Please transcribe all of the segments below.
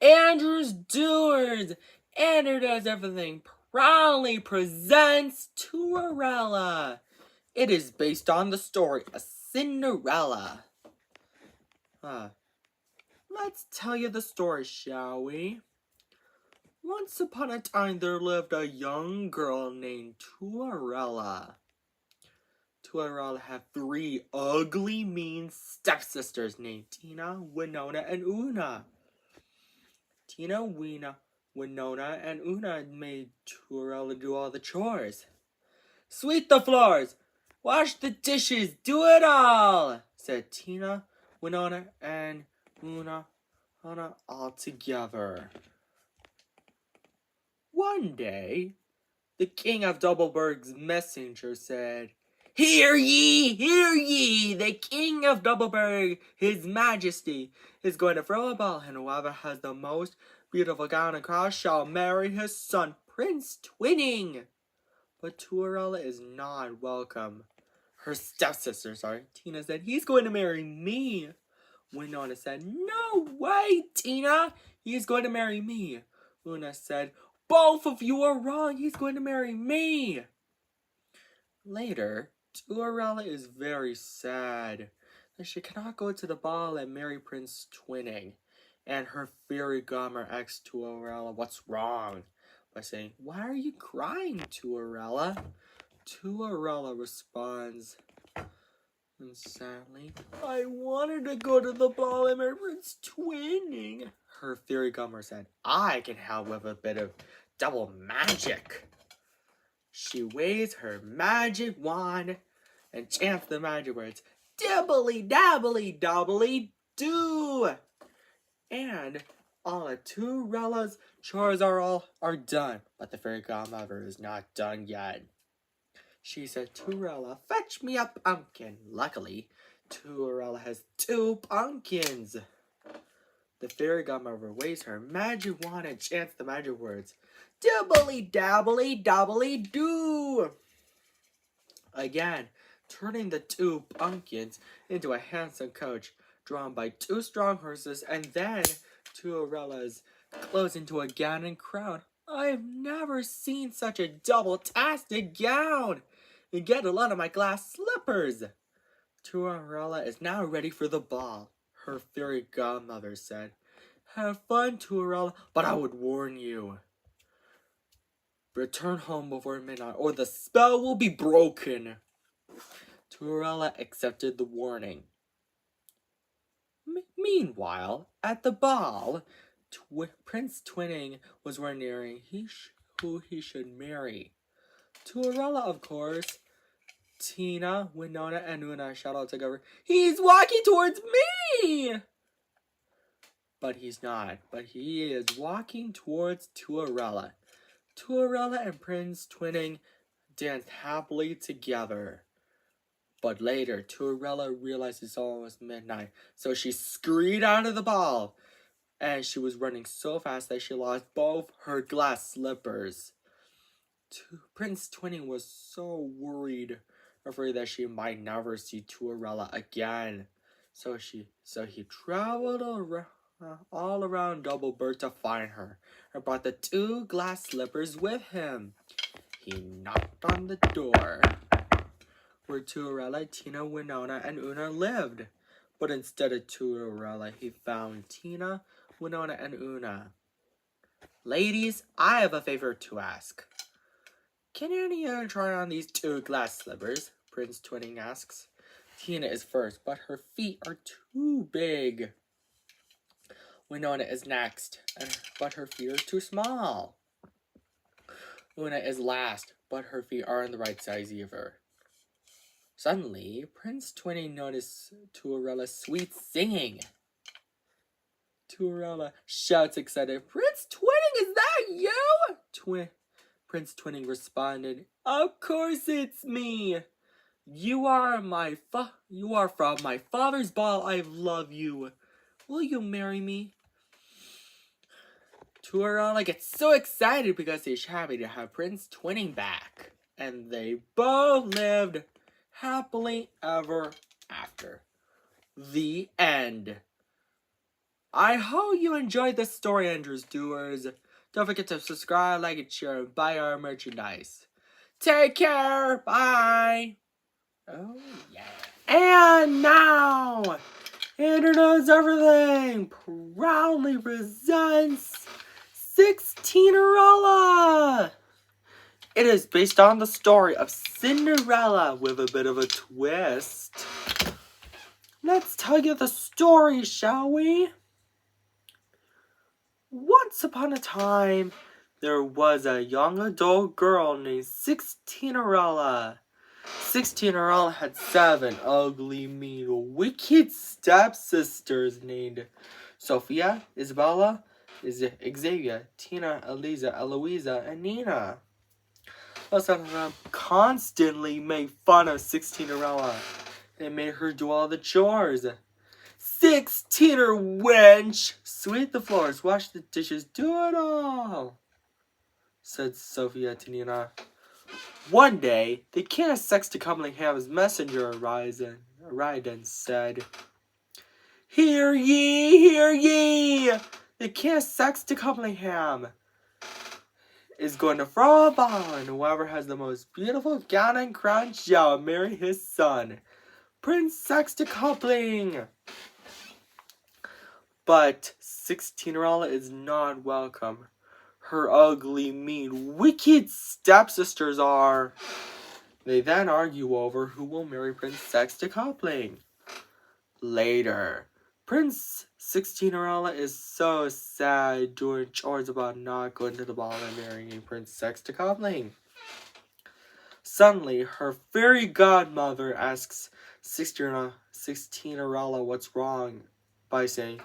Andrew's Doers! Andrew Does Everything proudly presents Cinderella. It is based on the story of Cinderella. Let's tell you the story, shall we? Once upon a time there lived a young girl named Cinderella. Cinderella had 3 ugly, mean stepsisters named Tina, Winona, and Una. Tina, Winona, and Una made Cinderella do all the chores. Sweep the floors, wash the dishes, do it all, said Tina, Winona, and Una all together. One day, the king of Doubleburg's messenger said, Hear ye, the king of Doubleburg, his majesty, is going to throw a ball, and whoever has the most beautiful gown and cross shall marry his son, Prince Twinning. But Cinderella is not welcome. Her stepsister, Tina said, he's going to marry me. Winona said, no way, Tina, he's going to marry me. Una said, both of you are wrong, he's going to marry me. Later, Cinderella is very sad that she cannot go to the ball and marry Prince Twinning. And her fairy godmother asks Cinderella what's wrong by saying, why are you crying, Cinderella? Cinderella responds, and sadly, I wanted to go to the ball and marry Prince Twinning. Her fairy godmother said, I can help with a bit of double magic. She waves her magic wand and chants the magic words, dibbly dabbly dobbly doo. And all of Cinderella's chores are done, but the fairy godmother is not done yet. She said, Cinderella, fetch me a pumpkin. Luckily, Cinderella has 2 pumpkins. The fairy godmother waves her magic wand and chants the magic words, dibbly dabbly dobbly doo. Again, turning the 2 pumpkins into a handsome coach drawn by 2 strong horses, and then Cinderella's clothes into a gown and crown. I've never seen such a double-tasted gown. And get a lot of my glass slippers. Cinderella is now ready for the ball. Her fairy godmother said, have fun, Cinderella, but I would warn you. Return home before midnight, or the spell will be broken. Cinderella accepted the warning. Meanwhile, at the ball, Prince Twinning was wondering who he should marry. Cinderella, of course. Tina, Winona, and Una shout out together, he's walking towards me! But he's not. But he is walking towards Cinderella. Cinderella and Prince Twinning danced happily together. But later, Cinderella realized it's almost midnight, so she scurried out of the ball. And she was running so fast that she lost both her glass slippers. Prince Twinning was so worried, afraid that she might never see Cinderella again. So he traveled all around Doubleburg to find her, and brought the 2 glass slippers with him. He knocked on the door where Cinderella, Tina, Winona, and Una lived. But instead of Cinderella, he found Tina, Winona, and Una. Ladies, I have a favor to ask. Can any of you try on these 2 glass slippers? Prince Twinning asks. Tina is first, but her feet are too big. Winona is next, but her feet are too small. Una is last, but her feet aren't the right size either. Suddenly, Prince Twinning noticed Cinderella's sweet singing. Cinderella shouts excited, Prince Twinning, is that you? Prince Twinning responded, of course it's me. You are from my father's ball. I love you. Will you marry me? Cinderella gets so excited because she's happy to have Prince Twinning back. And they both lived happily ever after. The end. I hope you enjoyed this story, Andrews Doers. Don't forget to subscribe, like, and share, and buy our merchandise. Take care. Bye. Oh, yeah. And now, Andrew Knows Everything proudly presents 16erella. It is based on the story of Cinderella with a bit of a twist. Let's tell you the story, shall we? Once upon a time, there was a young adult girl named 16erella. 16erella had 7 ugly, mean, wicked stepsisters named Sophia, Isabella, Xavier, Tina, Eliza, Eloisa, and Nina. Some of them constantly made fun of 16erella. They made her do all the chores. 16er wench! Sweep the floors, wash the dishes, do it all, said Sophia to Nina. One day, the king of Sexticumlingham's messenger arrived and said, Hear ye, hear ye! The king of Sexticumlingham is going to throw a ball, and whoever has the most beautiful gown and crown shall marry his son, Prince Sexticoupling. But 16erella is not welcome. Her ugly, mean, wicked stepsisters are. They then argue over who will marry Prince Sexticoupling. Later, Prince 16erella is so sad doing chores about not going to the ball and marrying Prince Sexticoupling. Suddenly, her fairy godmother asks 16erella what's wrong by saying,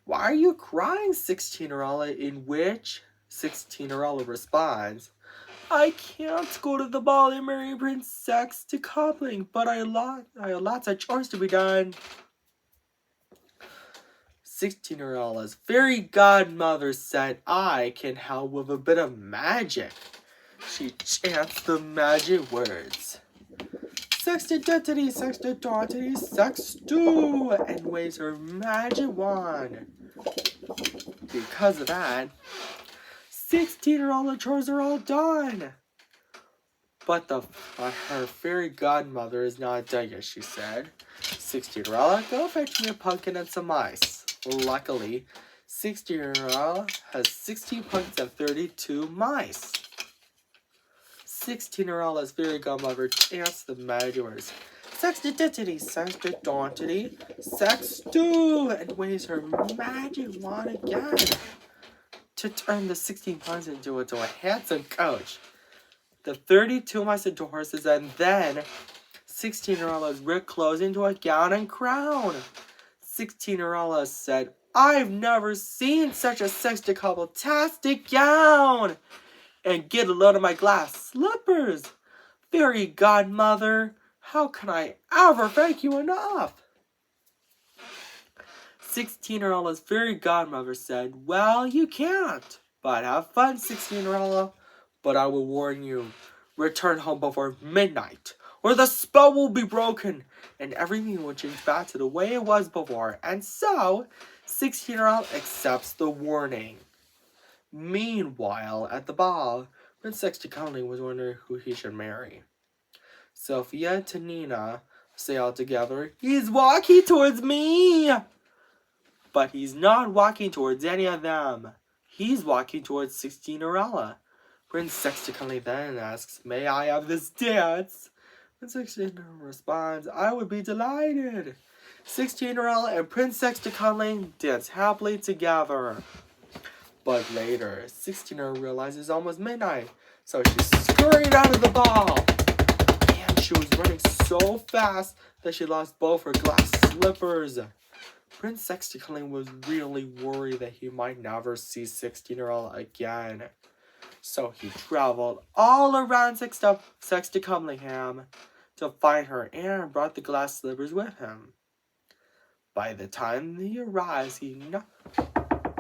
Why are you crying, 16erella? In which 16erella responds, I can't go to the ball and marry Prince Sexticoupling, but I have lots of chores to be done. 16erella's fairy godmother said, I can help with a bit of magic. She chants the magic words. Sextidentity, sextidentity, sextu, and waves her magic wand. Because of that, 16erella chores are all done. But her fairy godmother is not done yet, she said. 16erella, go fetch me a pumpkin and some mice. Luckily, 16erella has 16 pumpkins and 32 mice. 16erella's fairy godmother chants the magic words. Sextidentity, sextidentity, sextu, and waves her magic wand again to turn the 16 pumpkins into a handsome coach, the 32 mice into horses, and then 16erella's ripped clothes into a gown and crown. 16erella said, I've never seen such a sexticouple-tastic gown! And get a load of my glass slippers! Fairy godmother, how can I ever thank you enough? 16erella's fairy godmother said, Well, you can't. But have fun, 16erella. But I will warn you, return home before midnight, or the spell will be broken, and everything will change back to the way it was before. And so, 16erella accepts the warning. Meanwhile, at the ball, Prince Sexticoupling was wondering who he should marry. Sophia and Nina say all together, He's walking towards me! But he's not walking towards any of them. He's walking towards 16erella. Prince Sexticoupling then asks, May I have this dance? Prince 16erella responds, I would be delighted. 16erella and Prince Sexticoupling dance happily together. But later, 16erella realizes it's almost midnight, so she scurried out of the ball. And she was running so fast that she lost both her glass slippers. Prince Sexticoupling was really worried that he might never see 16erella again. So he traveled all around Sexticumlingham to find her and brought the glass slippers with him. By the time he arrives, he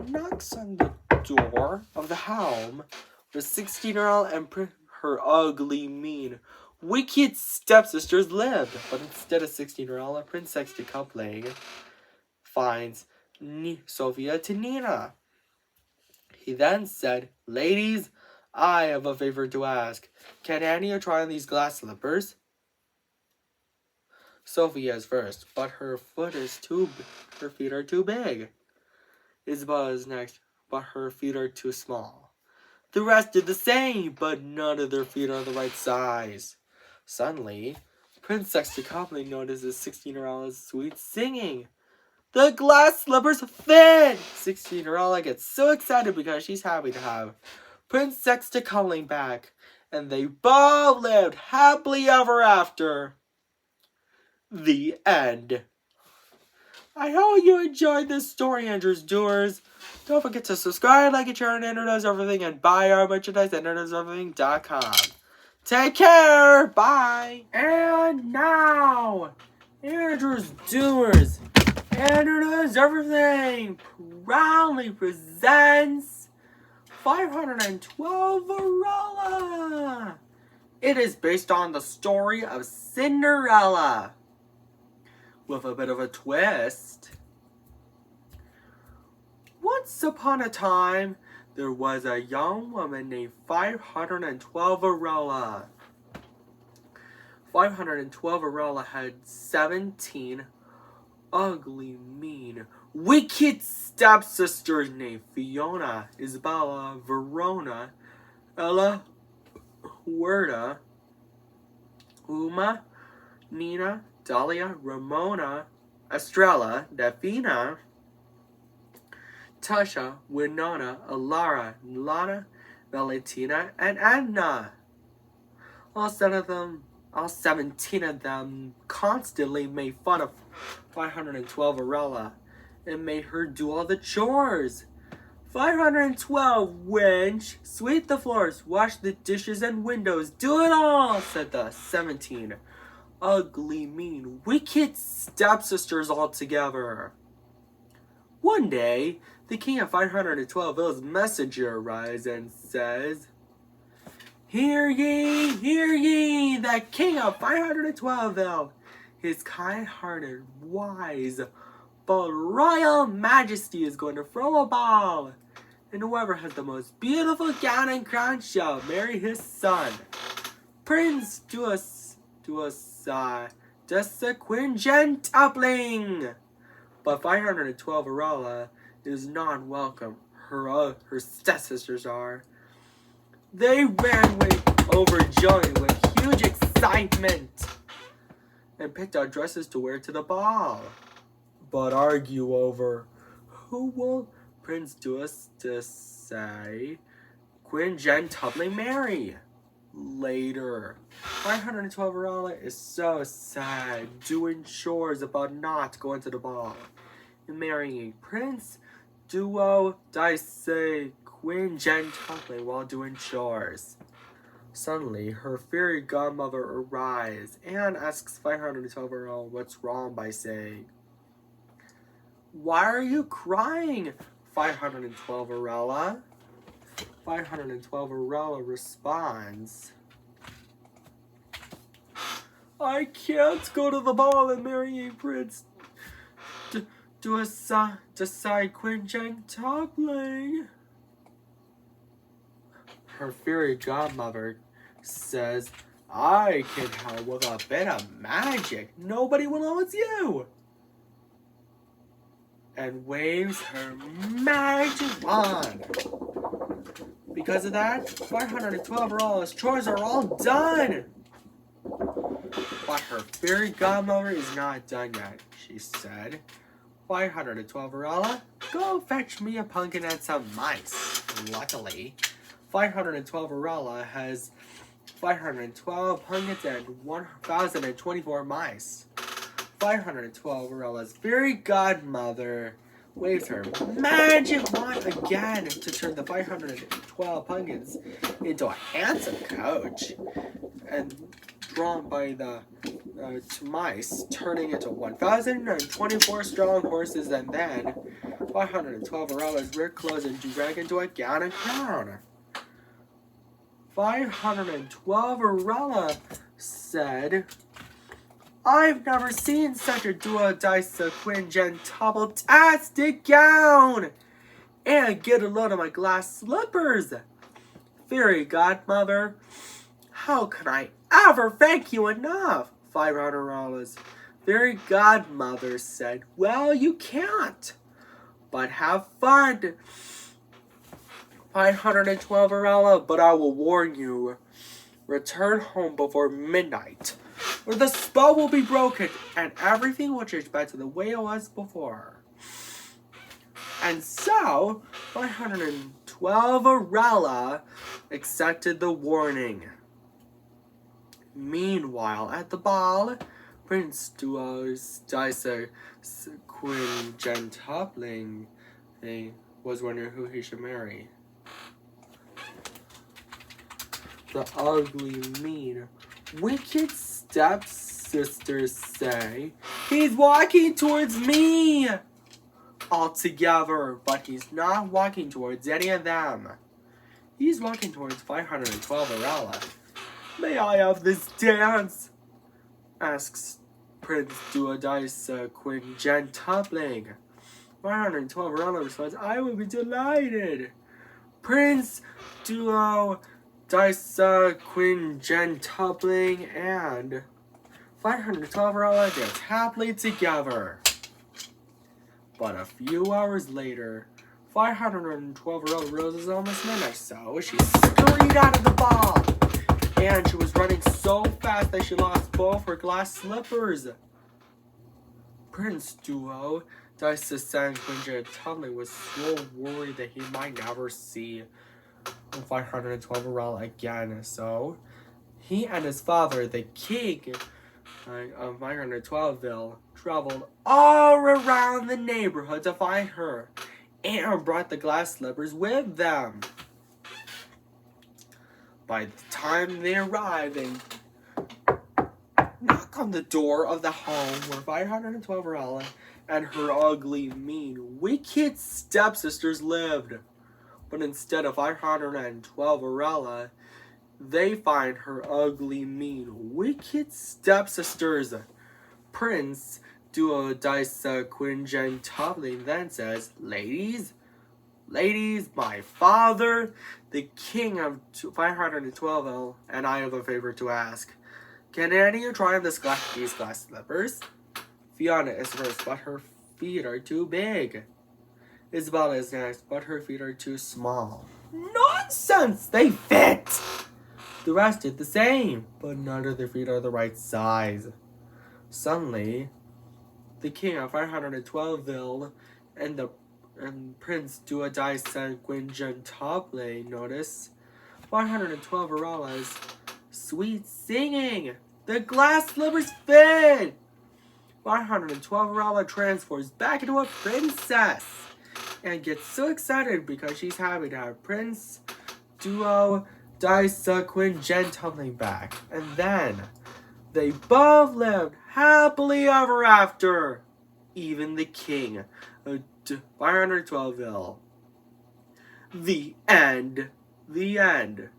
knocks on the door of the home where 16erella and her ugly, mean, wicked stepsisters lived. But instead of 16erella, Prince Sexticoupling finds Sophia to Nina. He then said, "Ladies, I have a favor to ask. Can any of you try on these glass slippers?" Sophia is first, but her feet are too big. Isabella is next, but her feet are too small. The rest did the same, but none of their feet are the right size. Suddenly, Prince Sextuple notices Cinderella's sweet singing. The glass slippers fit! Cinderella gets so excited because she's happy to have Prince Sextuple back, and they both lived happily ever after. The end. I hope you enjoyed this story, Andrews Doers. Don't forget to subscribe, like, and share on Andrew Knows Everything, and buy our merchandise at andrewknowseverything.com. Take care! Bye! And now, Andrews Doers, Andrew Knows Everything proudly presents 512 Varela. It is based on the story of Cinderella, with a bit of a twist. Once upon a time, there was a young woman named 512 Varela. 512 Varela had 17 ugly, mean, wicked stepsisters named Fiona, Isabella, Verona, Ella, Huerta, Uma, Nina, Dahlia, Ramona, Estrella, Davina, Tasha, Winona, Alara, Lana, Valentina, and Edna. All 17 of them constantly made fun of 512 Varela and made her do all the chores. 512 wench, sweep the floors, wash the dishes and windows, do it all, said the 17 ugly, mean, wicked stepsisters all together. One day, the king of 512's messenger arrives and says, Hear ye, the king of 512 his kind-hearted, wise, but royal majesty is going to throw a ball, and whoever has the most beautiful gown and crown shall marry his son, Prince Quintuple. But 512 Varela is not welcome. Her stepsisters are. They ran overjoyed with huge excitement and picked out dresses to wear to the ball, but argue over who will Prince Quintuple marry. Later, 512 Varela is so sad, doing chores about not going to the ball and marrying Prince Quintuple while doing chores. Suddenly, her fairy godmother arrives and asks 512 Varela what's wrong by saying, Why are you crying, 512 Varela? 512 Varela responds, I can't go to the ball and marry a prince decide Quintuple. Her fairy godmother says, I can help with a bit of magic. Nobody will know it's you. And waves her magic wand. Because of that, 512 Varela's chores are all done. But her fairy godmother is not done yet, she said. 512 Varela, go fetch me a pumpkin and some mice. Luckily, 512 Varela has 512 pumpkins and 1,024 mice. 512 Varela's fairy godmother waves her magic wand again to turn the 512 pumpkins into a handsome coach, and drawn by the mice, turning into 1,024 strong horses, and then 512 Varela's wear clothes and drag into a gown and crown. 512 Varela said, I've never seen such a duo-dice quingentuple-tastic gown! And get a load of my glass slippers! Fairy godmother, how can I ever thank you enough? $500. Fairy godmother said, well, you can't, but have fun. 512 Arella, but I will warn you, return home before midnight, or the spell will be broken, and everything will change back to the way it was before. And so, 512 Arella accepted the warning. Meanwhile, at the ball, Prince Duo's dice quintupling was wondering who he should marry. The ugly, mean, wicked stepsisters say, he's walking towards me! Altogether, but he's not walking towards any of them. He's walking towards 512 Arella. May I have this dance? Asks Prince Duodice quintupling. 512 Arella responds, I will be delighted. Prince Duo Dice quintupling and 512 Arella dance happily together. But a few hours later, 512 Arella roses almost midnight, so she scurried out of the ball. And she was running so fast that she lost both her glass slippers. Prince Duo Dice quintupling was so worried that he might never see 512 Arella again, so he and his father, the king of 512ville, traveled all around the neighborhood to find her, and brought the glass slippers with them. By the time they arrived, they knock on the door of the home where 512 Arella and her ugly, mean, wicked stepsisters lived. But instead of 512 Arella, they find her ugly, mean, wicked stepsisters. Prince Duodice quintupling then says, Ladies, my father, the king of 512ville, and I have a favor to ask. Can any of you try these glass slippers? Fiona is first, but her feet are too big. Isabella is next, but her feet are too small. Nonsense! They fit! The rest did the same, but none of their feet are the right size. Suddenly, the king of 512ville and Prince Duodice quintupling notice 512 Arella's sweet singing. The glass slippers fit! 512 Arella transforms back into a princess and gets so excited because she's happy to have Prince Duodice quintupling back. And then they both lived happily ever after. Even the king of 512ville. The end. The end.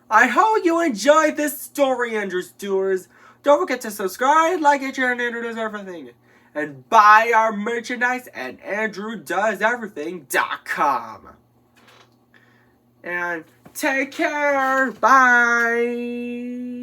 I hope you enjoyed this story, Andrew Stewards. Don't forget to subscribe, like it, share, and introduce everything. And buy our merchandise at AndrewDoesEverything.com. And take care. Bye.